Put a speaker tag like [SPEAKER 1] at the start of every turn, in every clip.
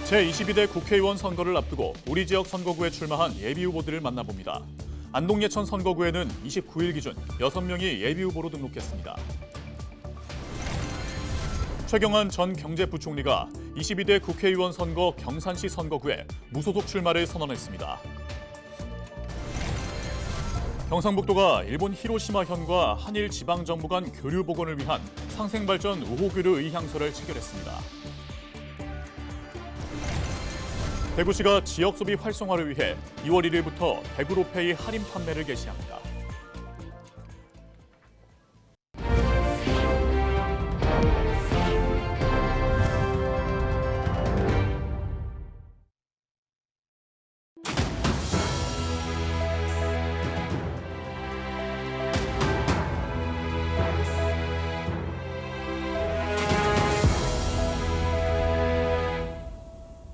[SPEAKER 1] 제22대 국회의원 선거를 앞두고 우리 지역 선거구에 출마한 예비후보들을 만나봅니다. 안동 예천 선거구에는 29일 기준 6명이 예비후보로 등록했습니다. 최경환 전 경제부총리가 22대 국회의원 선거 경산시 선거구에 무소속 출마를 선언했습니다. 경상북도가 일본 히로시마현과 한일 지방정부 간 교류 복원을 위한 상생발전 우호교류 의향서를 체결했습니다. 대구시가 지역 소비 활성화를 위해 2월 1일부터 대구로페이 할인 판매를 개시합니다.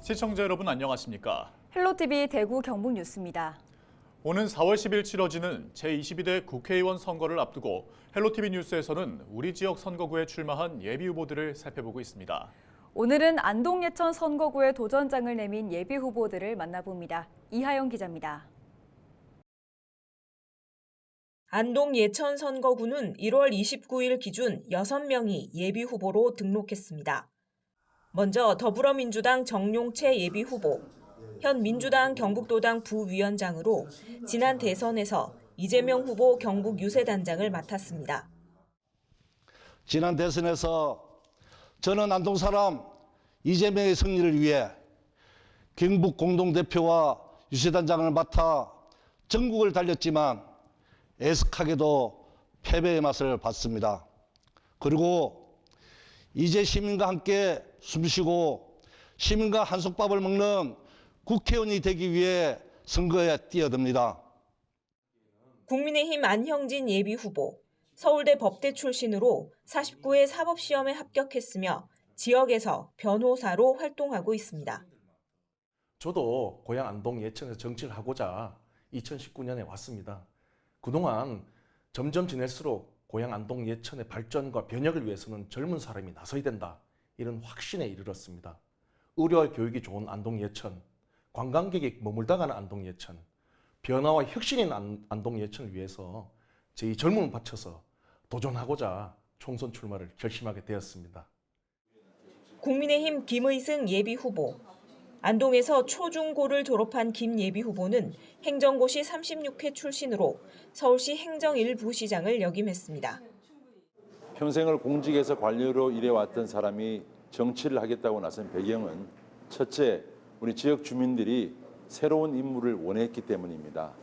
[SPEAKER 1] 시청자 여러분 안녕하십니까?
[SPEAKER 2] 헬로티비 대구 경북 뉴스입니다.
[SPEAKER 1] 오는 4월 10일 치러지는 제22대 국회의원 선거를 앞두고 헬로티비 뉴스에서는 우리 지역 선거구에 출마한 예비후보들을 살펴보고 있습니다.
[SPEAKER 2] 오늘은 안동 예천 선거구에 도전장을 내민 예비후보들을 만나봅니다. 이하영 기자입니다.
[SPEAKER 3] 안동 예천 선거구는 1월 29일 기준 6명이 예비후보로 등록했습니다. 먼저 더불어민주당 정용채 예비후보, 현 민주당 경북도당 부위원장으로 지난 대선에서 이재명 후보 경북 유세단장을 맡았습니다.
[SPEAKER 4] 지난 대선에서 저는 안동 사람 이재명의 승리를 위해 경북 공동대표와 유세단장을 맡아 전국을 달렸지만 애석하게도 패배의 맛을 봤습니다. 그리고 이제 시민과 함께 숨쉬고 시민과 한솥밥을 먹는 국회의원이 되기 위해 선거에 뛰어듭니다.
[SPEAKER 3] 국민의힘 안형진 예비후보, 서울대 법대 출신으로 49회 사법시험에 합격했으며 지역에서 변호사로 활동하고 있습니다.
[SPEAKER 5] 저도 고향 안동 예천에서 정치를 하고자 2019년에 왔습니다. 그동안 점점 지낼수록 고향 안동 예천의 발전과 변혁을 위해서는 젊은 사람이 나서야 된다. 이런 확신에 이르렀습니다. 의료와 교육이 좋은 안동 예천, 관광객이 머물다 가는 안동 예천, 변화와 혁신인 안동 예천을 위해서 제 이 젊음을 바쳐서 도전하고자 총선 출마를 결심하게 되었습니다.
[SPEAKER 3] 국민의힘 김의승 예비후보, 안동에서 초중고를 졸업한 김 예비후보는 행정고시 36회 출신으로 서울시 행정 1부시장을 역임했습니다.
[SPEAKER 6] 평생을 공직에서 관료로 일해왔던 사람이 정치를 하겠다고 나선 배경은 첫째, 우리 지역 주민들이 새로운 인물을 원했기 때문입니다.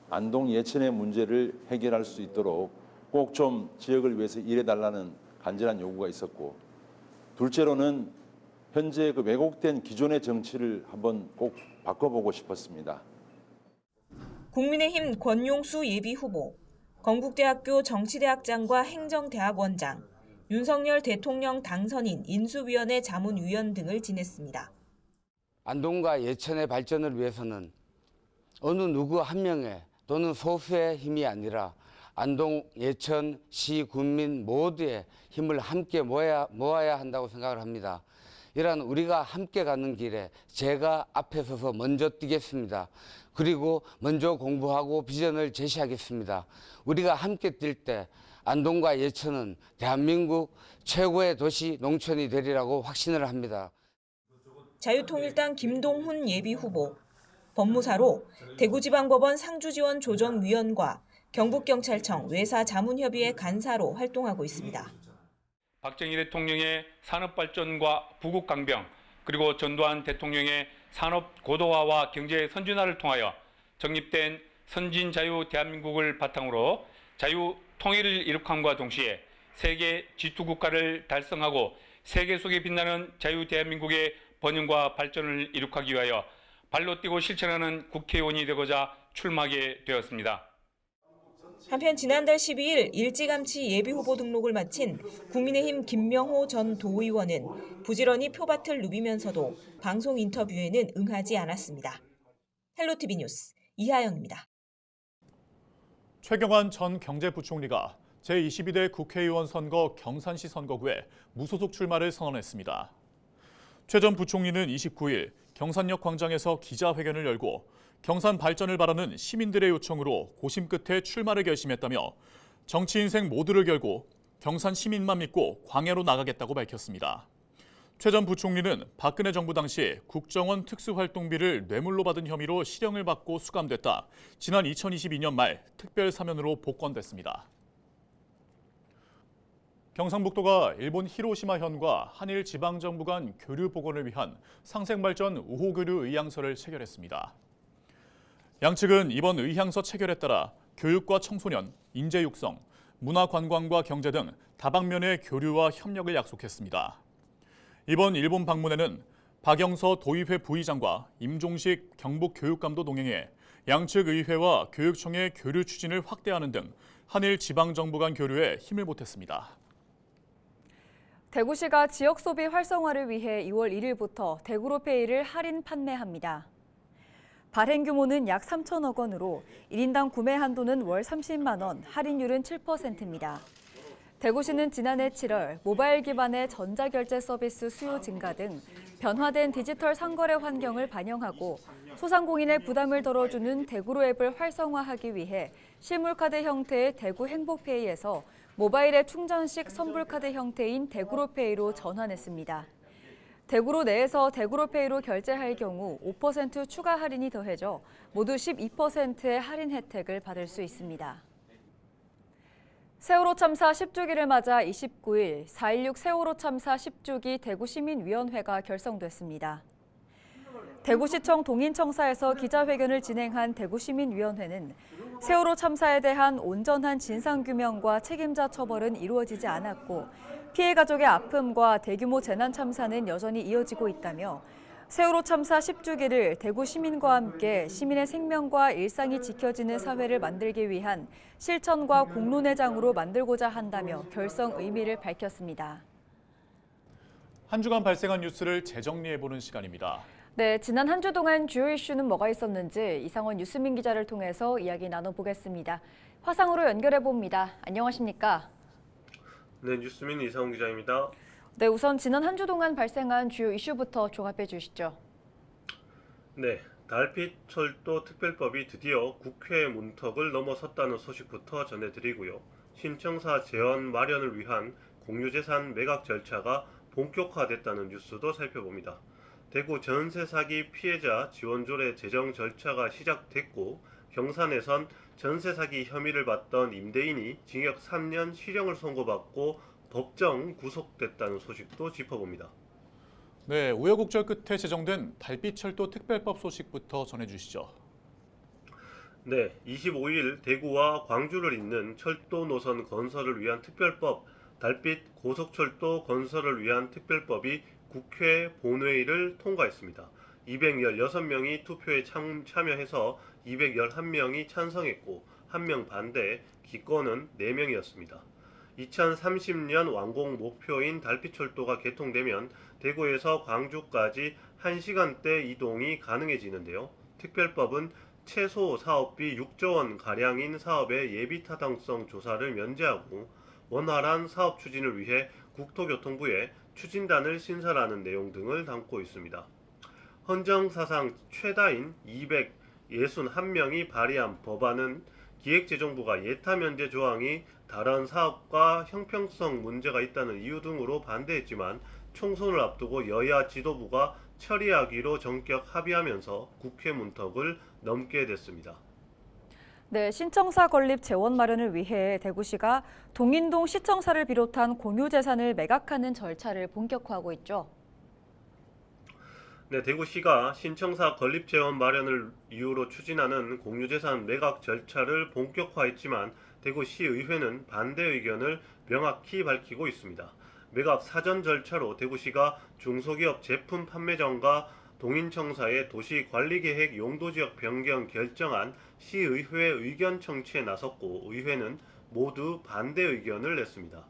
[SPEAKER 6] 안동 예천의 문제를 해결할 수 있도록 꼭 좀 지역을 위해서 일해달라는 간절한 요구가 있었고, 둘째로는 현재 그 왜곡된 기존의 정치를 한번 꼭 바꿔보고 싶었습니다.
[SPEAKER 3] 국민의힘 권용수 예비후보, 건국대학교 정치대학장과 행정대학원장, 윤석열 대통령 당선인 인수위원회 자문위원 등을 지냈습니다.
[SPEAKER 7] 안동과 예천의 발전을 위해서는 어느 누구 한 명의 또는 소수의 힘이 아니라 안동, 예천, 시, 군민 모두의 힘을 함께 모아야 한다고 생각을 합니다. 이러한 우리가 함께 가는 길에 제가 앞에 서서 먼저 뛰겠습니다. 그리고 먼저 공부하고 비전을 제시하겠습니다. 우리가 함께 뛸 때 안동과 예천은 대한민국 최고의 도시 농촌이 되리라고 확신을 합니다.
[SPEAKER 3] 자유통일당 김동훈 예비후보, 법무사로 대구지방법원 상주지원 조정위원과 경북경찰청 외사자문협의회 간사로 활동하고 있습니다.
[SPEAKER 8] 박정희 대통령의 산업발전과 부국강병, 그리고 전두환 대통령의 산업 고도화와 경제 선진화를 통하여 정립된 선진자유 대한민국을 바탕으로 자유 통일을 이룩함과 동시에 세계 G2 국가를 달성하고 세계 속에 빛나는 자유 대한민국의 번영과 발전을 이룩하기 위하여 발로 뛰고 실천하는 국회의원이 되고자 출마하게 되었습니다.
[SPEAKER 3] 한편 지난달 12일 일찌감치 예비후보 등록을 마친 국민의힘 김명호 전 도의원은 부지런히 표밭을 누비면서도 방송 인터뷰에는 응하지 않았습니다. 헬로티비 뉴스 이하영입니다.
[SPEAKER 1] 최경환 전 경제부총리가 제22대 국회의원 선거 경산시 선거구에 무소속 출마를 선언했습니다. 최 전 부총리는 29일 경산역 광장에서 기자회견을 열고 경산 발전을 바라는 시민들의 요청으로 고심 끝에 출마를 결심했다며 정치 인생 모두를 걸고 경산 시민만 믿고 광야로 나가겠다고 밝혔습니다. 최 전 부총리는 박근혜 정부 당시 국정원 특수활동비를 뇌물로 받은 혐의로 실형을 받고 수감됐다 지난 2022년 말 특별 사면으로 복권됐습니다. 경상북도가 일본 히로시마현과 한일 지방정부 간 교류 복원을 위한 상생발전 우호교류 의향서를 체결했습니다. 양측은 이번 의향서 체결에 따라 교육과 청소년, 인재 육성, 문화관광과 경제 등 다방면의 교류와 협력을 약속했습니다. 이번 일본 방문에는 박영서 도의회 부의장과 임종식 경북교육감도 동행해 양측 의회와 교육청의 교류 추진을 확대하는 등 한일 지방정부 간 교류에 힘을 보탰습니다.
[SPEAKER 2] 대구시가 지역 소비 활성화를 위해 2월 1일부터 대구로페이를 할인 판매합니다. 발행 규모는 약 3천억 원으로 1인당 구매 한도는 월 30만 원, 할인율은 7%입니다. 대구시는 지난해 7월 모바일 기반의 전자결제 서비스 수요 증가 등 변화된 디지털 상거래 환경을 반영하고 소상공인의 부담을 덜어주는 대구로 앱을 활성화하기 위해 실물카드 형태의 대구 행복페이에서 모바일의 충전식 선불카드 형태인 대구로페이로 전환했습니다. 대구로 내에서 대구로페이로 결제할 경우 5% 추가 할인이 더해져 모두 12%의 할인 혜택을 받을 수 있습니다. 세월호 참사 10주기를 맞아 29일 4.16 세월호 참사 10주기 대구시민위원회가 결성됐습니다. 대구시청 동인청사에서 기자회견을 진행한 대구시민위원회는 세월호 참사에 대한 온전한 진상규명과 책임자 처벌은 이루어지지 않았고 피해 가족의 아픔과 대규모 재난 참사는 여전히 이어지고 있다며 세월호 참사 10주기를 대구 시민과 함께 시민의 생명과 일상이 지켜지는 사회를 만들기 위한 실천과 공론의 장으로 만들고자 한다며 결성 의미를 밝혔습니다.
[SPEAKER 1] 한 주간 발생한 뉴스를 재정리해보는 시간입니다.
[SPEAKER 2] 네, 지난 한 주 동안 주요 이슈는 뭐가 있었는지 이상원 뉴스민 기자를 통해서 이야기 나눠보겠습니다. 화상으로 연결해봅니다. 안녕하십니까?
[SPEAKER 9] 네, 뉴스민 이상원 기자입니다.
[SPEAKER 2] 네, 우선 지난 한 주 동안 발생한 주요 이슈부터 종합해 주시죠.
[SPEAKER 9] 네, 달빛철도 특별법이 드디어 국회 문턱을 넘어섰다는 소식부터 전해드리고요. 신청사 재원 마련을 위한 공유재산 매각 절차가 본격화됐다는 뉴스도 살펴봅니다. 대구 전세 사기 피해자 지원조례 제정 절차가 시작됐고 경산에선 전세 사기 혐의를 받던 임대인이 징역 3년 실형을 선고받고 법정 구속됐다는 소식도 짚어봅니다.
[SPEAKER 1] 네, 우여곡절 끝에 제정된 달빛철도 특별법 소식부터 전해주시죠.
[SPEAKER 9] 네, 25일 대구와 광주를 잇는 철도 노선 건설을 위한 특별법, 달빛 고속철도 건설을 위한 특별법이 국회 본회의를 통과했습니다. 216명이 투표에 참여해서 211명이 찬성했고 1명 반대, 기권은 4명이었습니다. 2030년 완공 목표인 달빛철도가 개통되면 대구에서 광주까지 1시간대 이동이 가능해지는데요. 특별법은 최소 사업비 6조 원 가량인 사업의 예비 타당성 조사를 면제하고 원활한 사업 추진을 위해 국토교통부에 추진단을 신설하는 내용 등을 담고 있습니다. 헌정사상 최다인 261명이 발의한 법안은 기획재정부가 예타면제 조항이 다른 사업과 형평성 문제가 있다는 이유 등으로 반대했지만 총선을 앞두고 여야 지도부가 처리하기로 전격 합의하면서 국회 문턱을 넘게 됐습니다.
[SPEAKER 2] 네, 신청사 건립 재원 마련을 위해 대구시가 동인동 시청사를 비롯한 공유재산을 매각하는 절차를 본격화하고 있죠.
[SPEAKER 9] 네, 대구시가 신청사 건립 재원 마련을 이유로 추진하는 공유재산 매각 절차를 본격화했지만 대구시의회는 반대 의견을 명확히 밝히고 있습니다. 매각 사전 절차로 대구시가 중소기업 제품 판매점과 동인청사의 도시관리계획 용도지역 변경 결정안 시의회 의견 청취에 나섰고 의회는 모두 반대 의견을 냈습니다.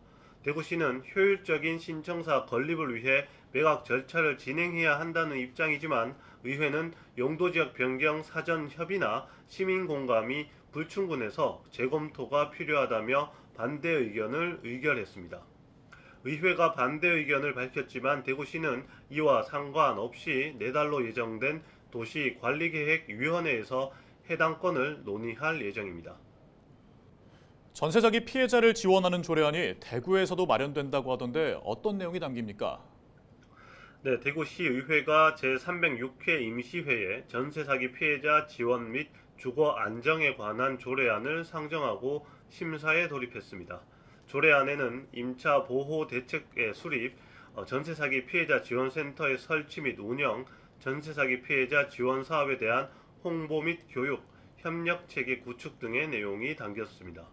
[SPEAKER 9] 대구시는 효율적인 신청사 건립을 위해 매각 절차를 진행해야 한다는 입장이지만 의회는 용도지역 변경 사전 협의나 시민 공감이 불충분해서 재검토가 필요하다며 반대 의견을 의결했습니다. 의회가 반대 의견을 밝혔지만 대구시는 이와 상관없이 내달로 예정된 도시관리계획위원회에서 해당 건을 논의할 예정입니다.
[SPEAKER 1] 전세 사기 피해자를 지원하는 조례안이 대구에서도 마련된다고 하던데 어떤 내용이 담깁니까?
[SPEAKER 9] 네, 대구시의회가 제306회 임시회에 전세 사기 피해자 지원 및 주거 안정에 관한 조례안을 상정하고 심사에 돌입했습니다. 조례안에는 임차 보호 대책의 수립, 전세 사기 피해자 지원센터의 설치 및 운영, 전세 사기 피해자 지원 사업에 대한 홍보 및 교육, 협력 체계 구축 등의 내용이 담겼습니다.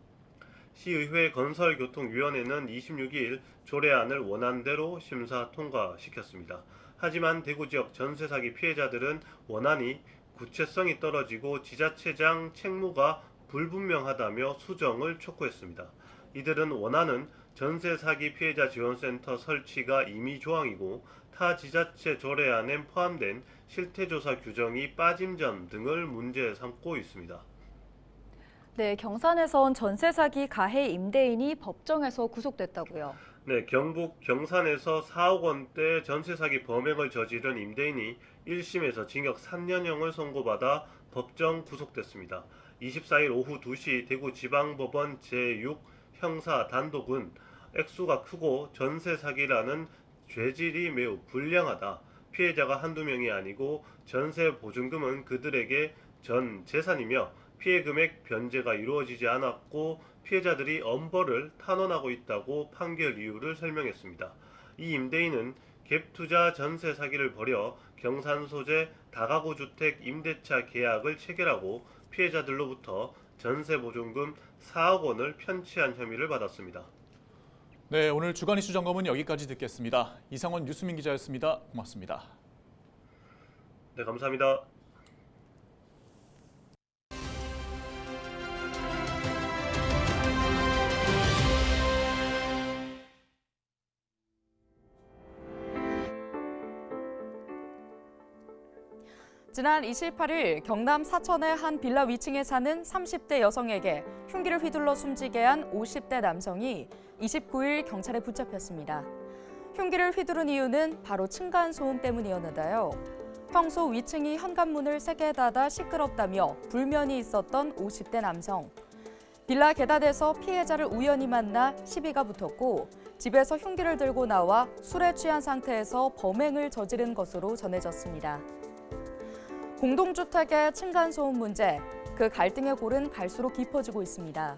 [SPEAKER 9] 시의회 건설교통위원회는 26일 조례안을 원안대로 심사 통과시켰습니다. 하지만 대구 지역 전세 사기 피해자들은 원안이 구체성이 떨어지고 지자체장 책무가 불분명하다며 수정을 촉구했습니다. 이들은 원안은 전세 사기 피해자 지원센터 설치가 임의 조항이고 타 지자체 조례안에 포함된 실태조사 규정이 빠진 점 등을 문제 삼고 있습니다.
[SPEAKER 2] 네, 경산에선 전세 사기 가해 임대인이 법정에서 구속됐다고요.
[SPEAKER 9] 네, 경북 경산에서 4억 원대 전세 사기 범행을 저지른 임대인이 1심에서 징역 3년형을 선고받아 법정 구속됐습니다. 24일 오후 2시 대구지방법원 제6 형사 단독은 액수가 크고 전세 사기라는 죄질이 매우 불량하다. 피해자가 한두 명이 아니고 전세 보증금은 그들에게 전 재산이며 피해 금액 변제가 이루어지지 않았고 피해자들이 엄벌을 탄원하고 있다고 판결 이유를 설명했습니다. 이 임대인은 갭투자 전세 사기를 벌여 경산 소재 다가구 주택 임대차 계약을 체결하고 피해자들로부터 전세 보증금 4억 원을 편취한 혐의를 받았습니다.
[SPEAKER 1] 네, 오늘 주간 이슈 점검은 여기까지 듣겠습니다. 이상원 뉴스민 기자였습니다. 고맙습니다.
[SPEAKER 9] 네, 감사합니다.
[SPEAKER 10] 지난 28일 경남 사천의 한 빌라 위층에 사는 30대 여성에게 흉기를 휘둘러 숨지게 한 50대 남성이 29일 경찰에 붙잡혔습니다. 흉기를 휘두른 이유는 바로 층간소음 때문이었는데요. 평소 위층이 현관문을 세게 닫아 시끄럽다며 불면이 있었던 50대 남성. 빌라 계단에서 피해자를 우연히 만나 시비가 붙었고 집에서 흉기를 들고 나와 술에 취한 상태에서 범행을 저지른 것으로 전해졌습니다. 공동주택의 층간소음 문제, 그 갈등의 골은 갈수록 깊어지고 있습니다.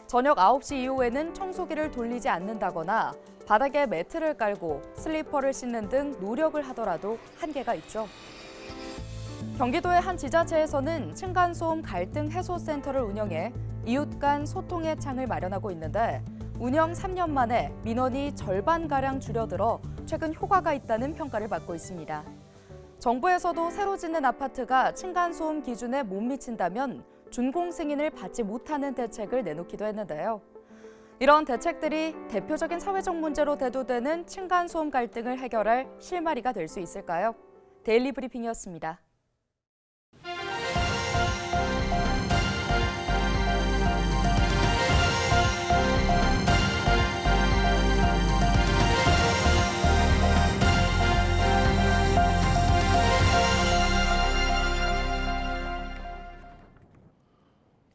[SPEAKER 10] 저녁 9시 이후에는 청소기를 돌리지 않는다거나 바닥에 매트를 깔고 슬리퍼를 신는 등 노력을 하더라도 한계가 있죠. 경기도의 한 지자체에서는 층간소음 갈등 해소센터를 운영해 이웃 간 소통의 창을 마련하고 있는데 운영 3년 만에 민원이 절반가량 줄어들어 최근 효과가 있다는 평가를 받고 있습니다. 정부에서도 새로 짓는 아파트가 층간소음 기준에 못 미친다면 준공 승인을 받지 못하는 대책을 내놓기도 했는데요. 이런 대책들이 대표적인 사회적 문제로 대두되는 층간소음 갈등을 해결할 실마리가 될 수 있을까요? 데일리 브리핑이었습니다.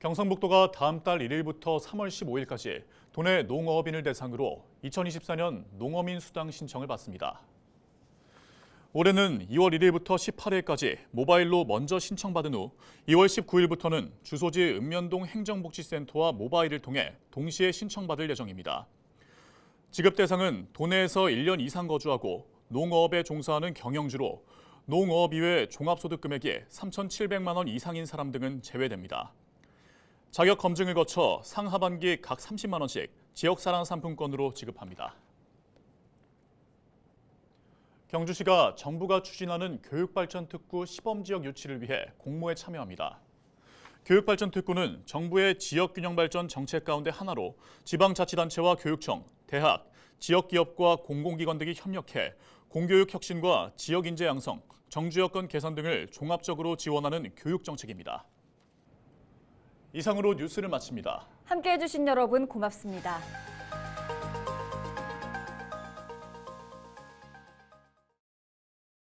[SPEAKER 1] 경상북도가 다음 달 1일부터 3월 15일까지 도내 농어업인을 대상으로 2024년 농어민 수당 신청을 받습니다. 올해는 2월 1일부터 18일까지 모바일로 먼저 신청받은 후 2월 19일부터는 주소지 읍면동 행정복지센터와 모바일을 통해 동시에 신청받을 예정입니다. 지급 대상은 도내에서 1년 이상 거주하고 농어업에 종사하는 경영주로 농어업 이외 종합소득 금액이 3,700만 원 이상인 사람 등은 제외됩니다. 자격 검증을 거쳐 상하반기 각 30만 원씩 지역사랑 상품권으로 지급합니다. 경주시가 정부가 추진하는 교육발전특구 시범지역 유치를 위해 공모에 참여합니다. 교육발전특구는 정부의 지역균형발전 정책 가운데 하나로 지방자치단체와 교육청, 대학, 지역기업과 공공기관 등이 협력해 공교육 혁신과 지역인재 양성, 정주여건 개선 등을 종합적으로 지원하는 교육정책입니다. 이상으로 뉴스를 마칩니다.
[SPEAKER 2] 함께해 주신 여러분 고맙습니다.